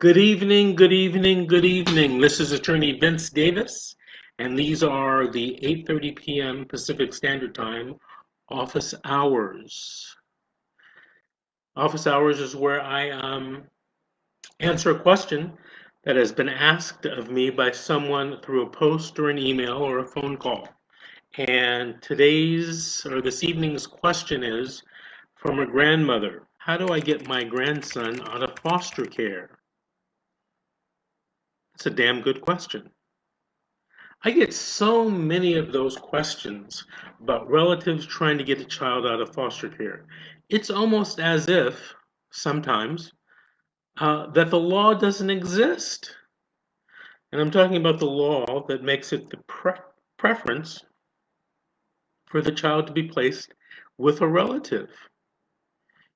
Good evening, good evening, good evening. This is Attorney Vince Davis, and these are the 8:30 p.m. Pacific Standard Time office hours. Office hours is where I answer a question that has been asked of me by someone through a post or an email or a phone call. And this evening's question is from a grandmother. How do I get my grandson out of foster care? It's a damn good question. I get so many of those questions about relatives trying to get a child out of foster care. It's almost as if, sometimes, that the law doesn't exist. And I'm talking about the law that makes it the preference for the child to be placed with a relative.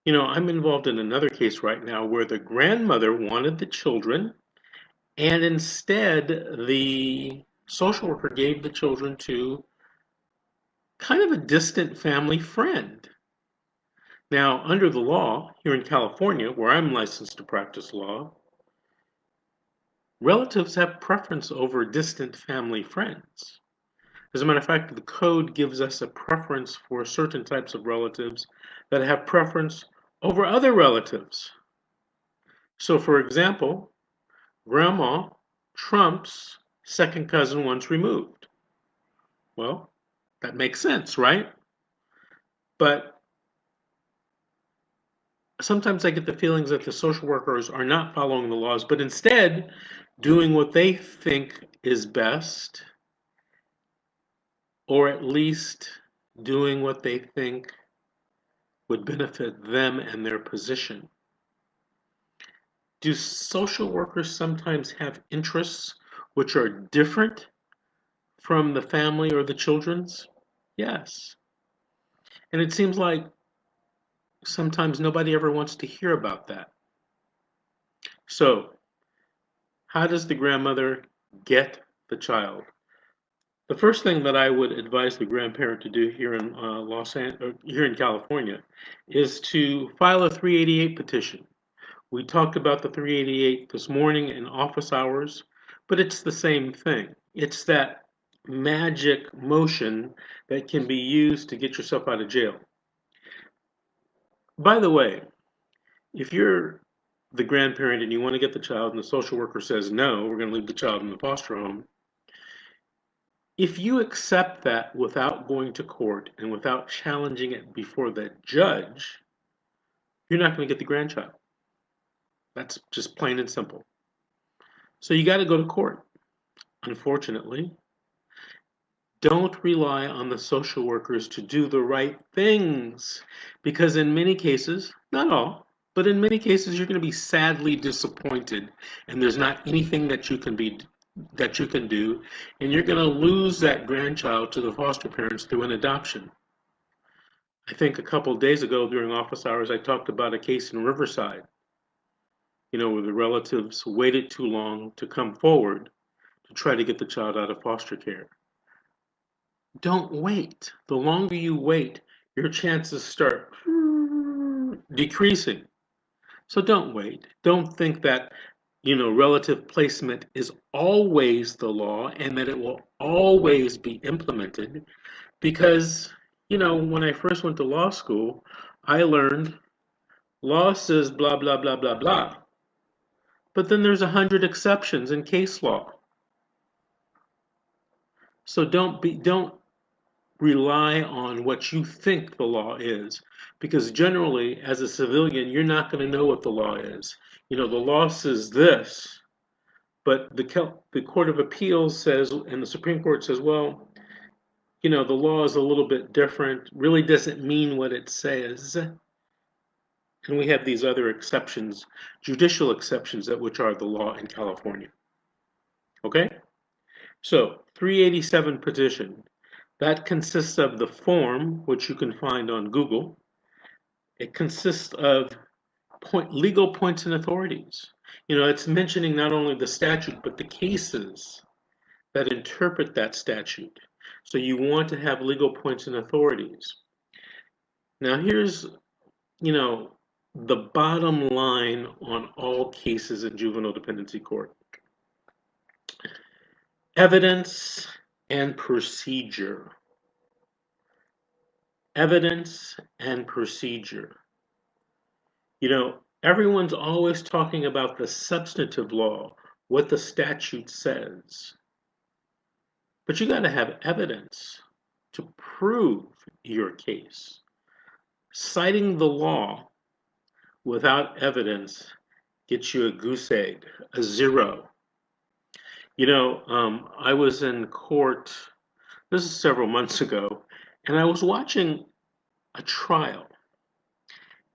You know, I'm involved in another case right now where the grandmother wanted the children, and instead the social worker gave the children to kind of a distant family friend. Now, under the law here in California, where I'm licensed to practice law, relatives have preference over distant family friends. As a matter of fact, the code gives us a preference for certain types of relatives that have preference over other relatives. So, for example, grandma trumps second cousin once removed. Well, that makes sense, right? But sometimes I get the feelings that the social workers are not following the laws, but instead doing what they think is best, or at least doing what they think would benefit them and their position. Do social workers sometimes have interests which are different from the family or the children's? Yes. And it seems like sometimes nobody ever wants to hear about that. So, how does the grandmother get the child? The first thing that I would advise the grandparent to do here in here in California is to file a 388 petition. We talked about the 388 this morning in office hours, but it's the same thing. It's that magic motion that can be used to get yourself out of jail. By the way, if you're the grandparent and you want to get the child and the social worker says no, we're going to leave the child in the foster home, if you accept that without going to court and without challenging it before the judge, you're not going to get the grandchild. That's just plain and simple. So you got to go to court. Unfortunately, don't rely on the social workers to do the right things, because in many cases, not all, but in many cases you're going to be sadly disappointed and there's not anything that you can do, and you're going to lose that grandchild to the foster parents through an adoption. I think a couple of days ago during office hours, I talked about a case in Riverside, where the relatives waited too long to come forward to try to get the child out of foster care. Don't wait. The longer you wait, your chances start decreasing. So don't wait. Don't think that relative placement is always the law and that it will always be implemented, because, when I first went to law school, I learned law says blah, blah, blah, blah, blah. But then there's 100 exceptions in case law. So don't rely on what you think the law is, because generally, as a civilian, you're not going to know what the law is. The law says this, but the Court of Appeals says, and the Supreme Court says, well, the law is a little bit different, really doesn't mean what it says. And we have these other exceptions, judicial exceptions, which are the law in California. Okay? So, 387 petition. That consists of the form, which you can find on Google. It consists of legal points and authorities. It's mentioning not only the statute, but the cases that interpret that statute. So you want to have legal points and authorities. Now here's, the bottom line on all cases in juvenile dependency court. Evidence and procedure. Evidence and procedure. You know, everyone's always talking about the substantive law, what the statute says. But you got to have evidence to prove your case. Citing the law without evidence gets you a goose egg, a zero. You know, I was in court, this is several months ago, and I was watching a trial.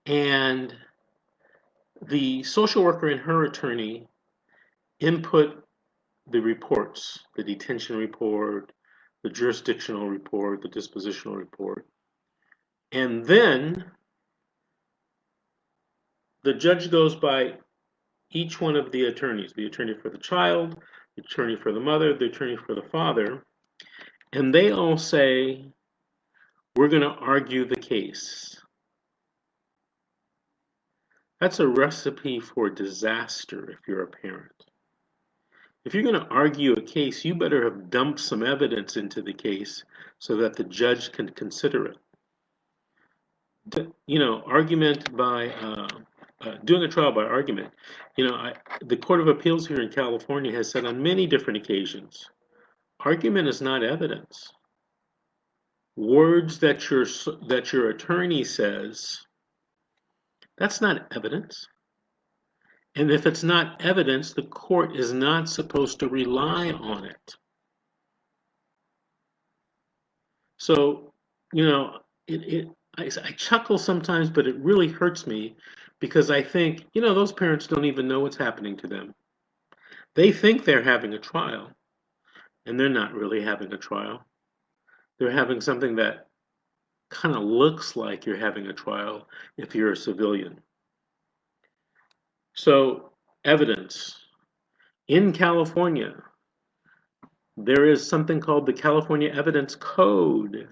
And the social worker and her attorney input the reports, the detention report, the jurisdictional report, the dispositional report. And then the judge goes by each one of the attorneys, the attorney for the child, the attorney for the mother, the attorney for the father, and they all say, we're going to argue the case. That's a recipe for disaster if you're a parent. If you're going to argue a case, you better have dumped some evidence into the case so that the judge can consider it. You know, argument by doing a trial by argument. You know, the Court of Appeals here in California has said on many different occasions, argument is not evidence. Words that your attorney says, that's not evidence. And if it's not evidence, the court is not supposed to rely on it. So, you know, I chuckle sometimes, but it really hurts me because I think, you know, those parents don't even know what's happening to them. They think they're having a trial, and they're not really having a trial. They're having something that kind of looks like you're having a trial if you're a civilian. So, evidence. In California, there is something called the California Evidence Code.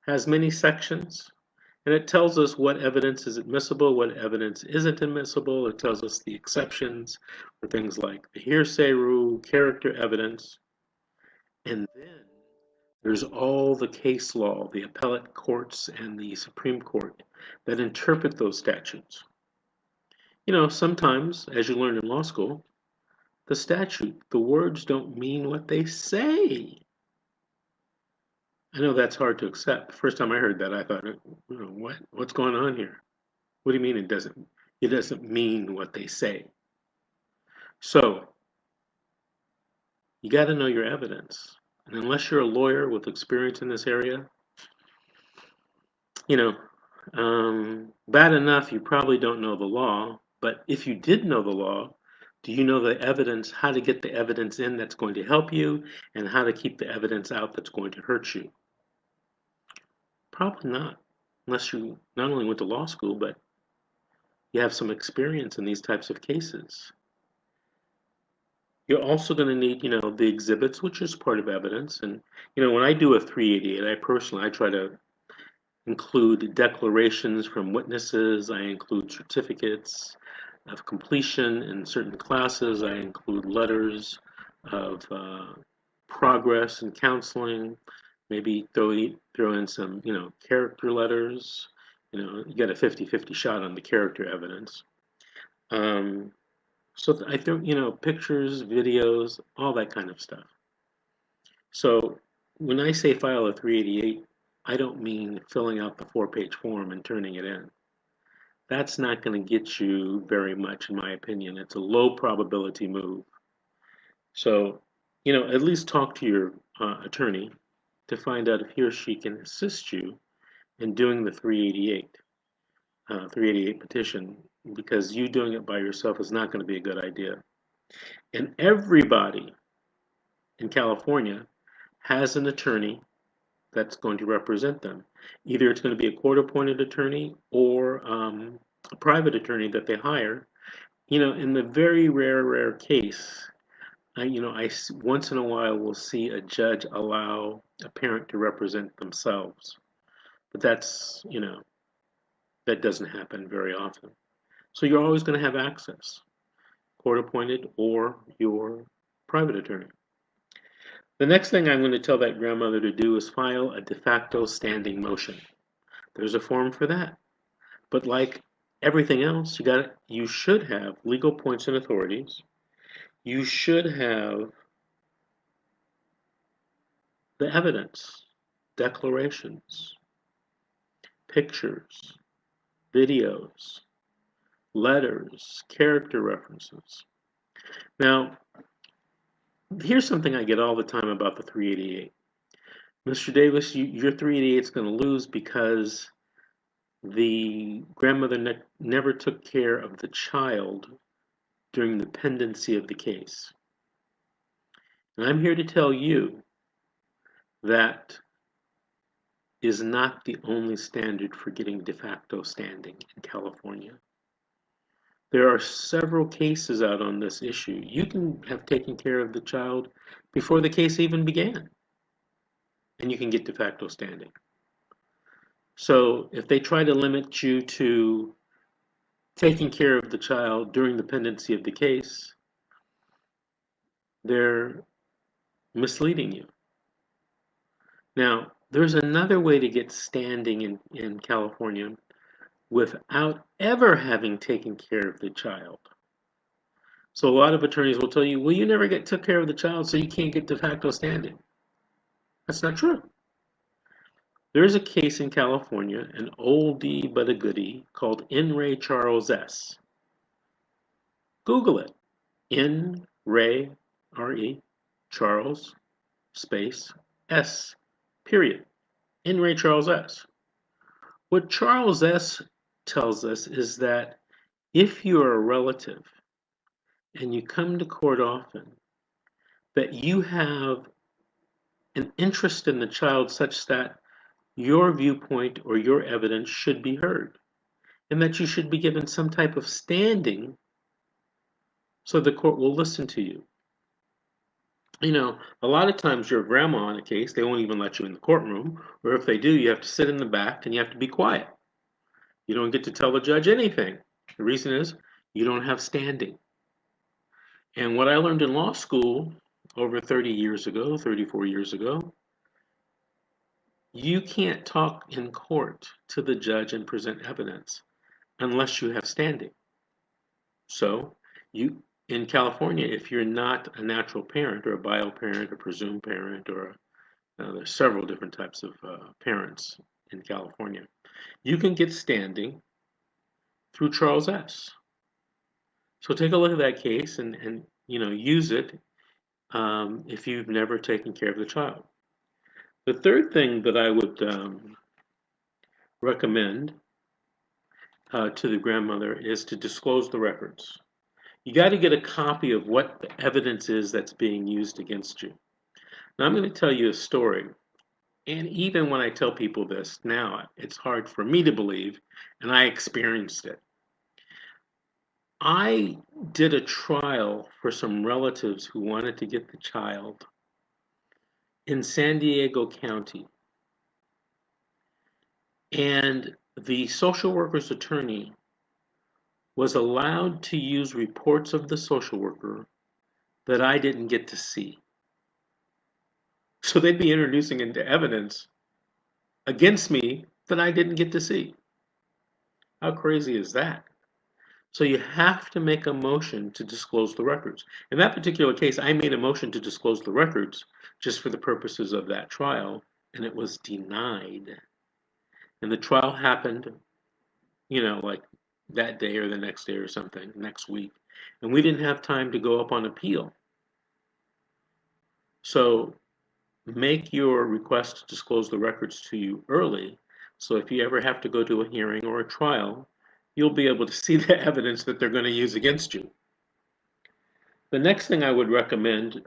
Has many sections, and it tells us what evidence is admissible, what evidence isn't admissible. It tells us the exceptions for things like the hearsay rule, character evidence, and then there's all the case law, the appellate courts and the Supreme Court that interpret those statutes. You know, sometimes, as you learn in law school, the statute, the words don't mean what they say. I know that's hard to accept. The first time I heard that, I thought, you know, what's going on here? What do you mean it doesn't mean what they say? So, you got to know your evidence. And unless you're a lawyer with experience in this area, you know, bad enough you probably don't know the law, but if you did know the law, do you know the evidence, how to get the evidence in that's going to help you, and how to keep the evidence out that's going to hurt you? Probably not, unless you not only went to law school, but you have some experience in these types of cases. You're also going to need, you know, the exhibits, which is part of evidence. And, you know, when I do a 388, I try to include declarations from witnesses. I include certificates of completion in certain classes. I include letters of progress in counseling. Maybe throw in some, you know, character letters. You know, you get a 50-50 shot on the character evidence. So I think, you know, pictures, videos, all that kind of stuff. So when I say file a 388, I don't mean filling out the 4-page form and turning it in. That's not going to get you very much, in my opinion. It's a low probability move. So, you know, at least talk to your attorney to find out if he or she can assist you in doing the 388 petition, because you doing it by yourself is not going to be a good idea. And everybody in California has an attorney that's going to represent them. Either it's going to be a court-appointed attorney or a private attorney that they hire. You know, in the very rare case, I once in a while will see a judge allow a parent to represent themselves. But that's, you know, That doesn't happen very often. So you're always going to have access, court appointed or your private attorney. The next thing I'm going to tell that grandmother to do is file a de facto standing motion. There's a form for that. But like everything else, you should have legal points and authorities. You should have the evidence, declarations, pictures, videos, letters, character references. Now, here's something I get all the time about the 388. Mr. Davis, your 388 is going to lose because the grandmother never took care of the child during the pendency of the case. And I'm here to tell you that is not the only standard for getting de facto standing in California. There are several cases out on this issue. You can have taken care of the child before the case even began, and you can get de facto standing. So if they try to limit you to taking care of the child during the pendency of the case, they're misleading you. Now, there's another way to get standing in California without ever having taken care of the child. So a lot of attorneys will tell you, well, you never took care of the child, so you can't get de facto standing. That's not true. There is a case in California, an oldie but a goodie, called In Re Charles S. Google it. In Re, R-E, Charles, space, S, period. In Re Charles S. What Charles S. tells us is that if you're a relative and you come to court often, that you have an interest in the child such that your viewpoint or your evidence should be heard, and that you should be given some type of standing so the court will listen to you. You know, a lot of times your grandma on a case, they won't even let you in the courtroom, or if they do, you have to sit in the back and you have to be quiet. You don't get to tell the judge anything. The reason is you don't have standing. And what I learned in law school over 30 years ago, 34 years ago, you can't talk in court to the judge and present evidence unless you have standing. So, in California, if you're not a natural parent or a bio parent or presumed parent, or there's several different types of parents in California, you can get standing through Charles S. So take a look at that case and use it if you've never taken care of the child. The third thing that I would recommend to the grandmother is to disclose the records. You got to get a copy of what the evidence is that's being used against you. Now I'm going to tell you a story, and even when I tell people this now, it's hard for me to believe, and I experienced it. I did a trial for some relatives who wanted to get the child in San Diego County. And the social worker's attorney was allowed to use reports of the social worker that I didn't get to see. So they'd be introducing into evidence against me that I didn't get to see. How crazy is that? So you have to make a motion to disclose the records. In that particular case, I made a motion to disclose the records just for the purposes of that trial, and it was denied. And the trial happened, like that day or the next day or something, next week. And we didn't have time to go up on appeal. So make your request to disclose the records to you early. So if you ever have to go to a hearing or a trial, you'll be able to see the evidence that they're going to use against you. The next thing I would recommend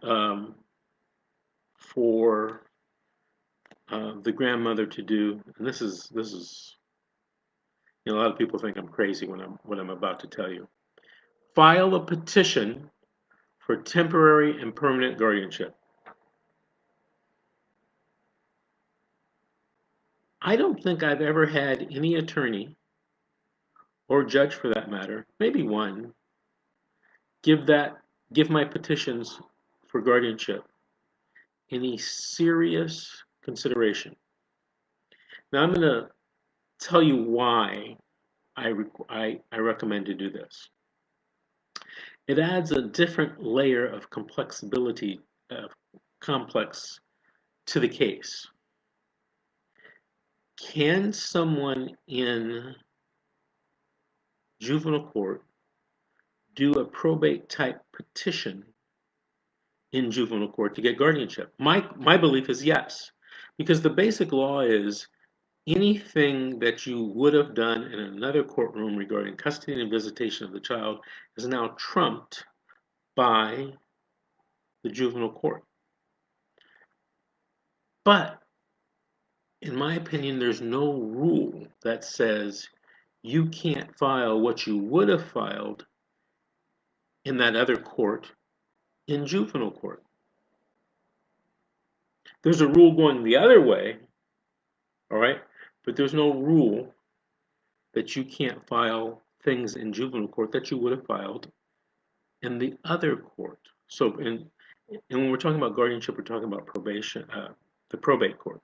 for the grandmother to do, and this is a lot of people think I'm crazy when I'm about to tell you. File a petition for temporary and permanent guardianship. I don't think I've ever had any attorney or judge for that matter, maybe one, give my petitions for guardianship any serious consideration. Now I'm going to tell you why I recommend to do this. It adds a different layer of complexity, complex to the case. Can someone in juvenile court do a probate type petition in juvenile court to get guardianship? My belief is yes, because the basic law is anything that you would have done in another courtroom regarding custody and visitation of the child is now trumped by the juvenile court. But in my opinion, there's no rule that says you can't file what you would have filed in that other court in juvenile court. There's a rule going the other way, all right? But there's no rule that you can't file things in juvenile court that you would have filed in the other court. So, and when we're talking about guardianship, we're talking about probation, the probate court.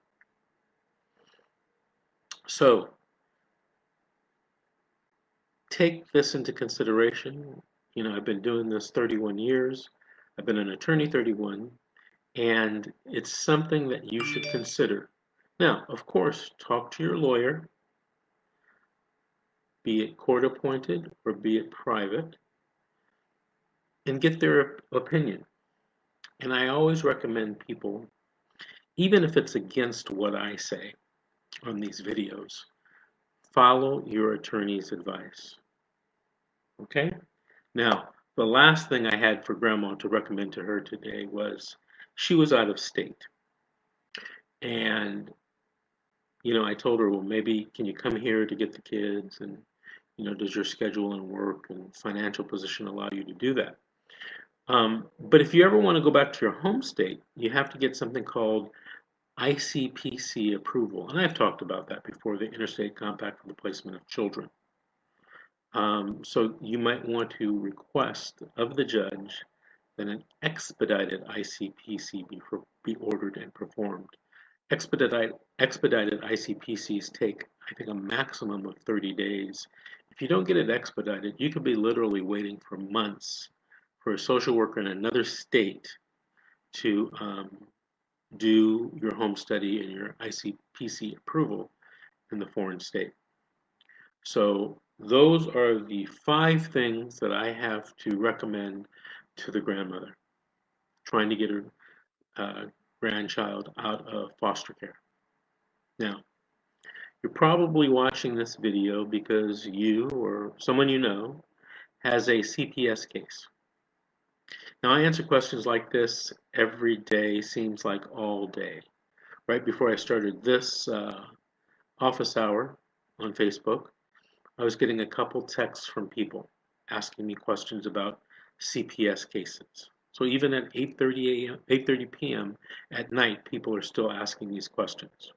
So, take this into consideration. You know, I've been doing this 31 years. I've been an attorney 31, and it's something that you should consider. Now, of course, talk to your lawyer, be it court appointed or be it private, and get their opinion. And I always recommend people, even if it's against what I say on these videos, follow your attorney's advice. Okay? Now, the last thing I had for Grandma to recommend to her today was she was out of state. And, you know, I told her, well, maybe can you come here to get the kids? And, you know, does your schedule and work and financial position allow you to do that? But if you ever want to go back to your home state, you have to get something called ICPC approval. And I've talked about that before, the Interstate Compact for the Placement of Children. So you might want to request of the judge that an expedited ICPC be ordered and performed. Expedited ICPCs take, I think, a maximum of 30 days. If you don't get it expedited, you could be literally waiting for months for a social worker in another state to do your home study and your ICPC approval in the foreign state. So those are the 5 things that I have to recommend to the grandmother trying to get her grandchild out of foster care. Now, you're probably watching this video because you or someone you know has a CPS case. Now, I answer questions like this every day, seems like all day. Right before I started this office hour on Facebook, I was getting a couple texts from people asking me questions about CPS cases. So even at 8:30 p.m. at night, people are still asking these questions.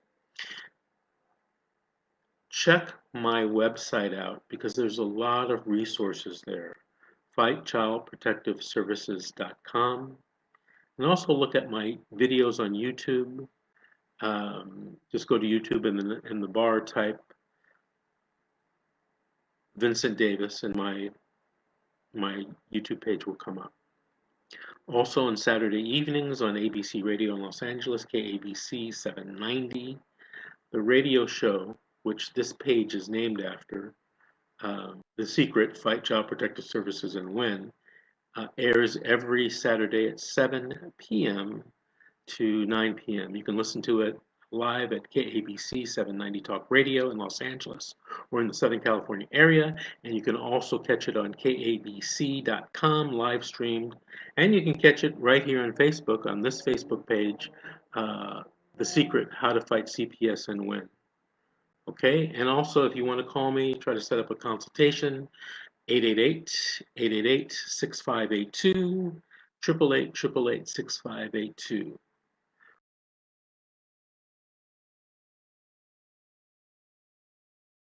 Check my website out because there's a lot of resources there. FightChildProtectiveServices.com. And also look at my videos on YouTube. Just go to YouTube and in the bar type Vincent Davis and my YouTube page will come up. Also on Saturday evenings on ABC Radio in Los Angeles, KABC 790, the radio show, which this page is named after, The Secret, Fight Child Protective Services and Win, airs every Saturday at 7 p.m. to 9 p.m. You can listen to it live at KABC 790 Talk Radio in Los Angeles or in the Southern California area, and you can also catch it on KABC.com live streamed, and you can catch it right here on Facebook on this Facebook page, The Secret, How to Fight CPS and Win. Okay, and also if you want to call me, try to set up a consultation, 888-888-6582, 888-888-6582.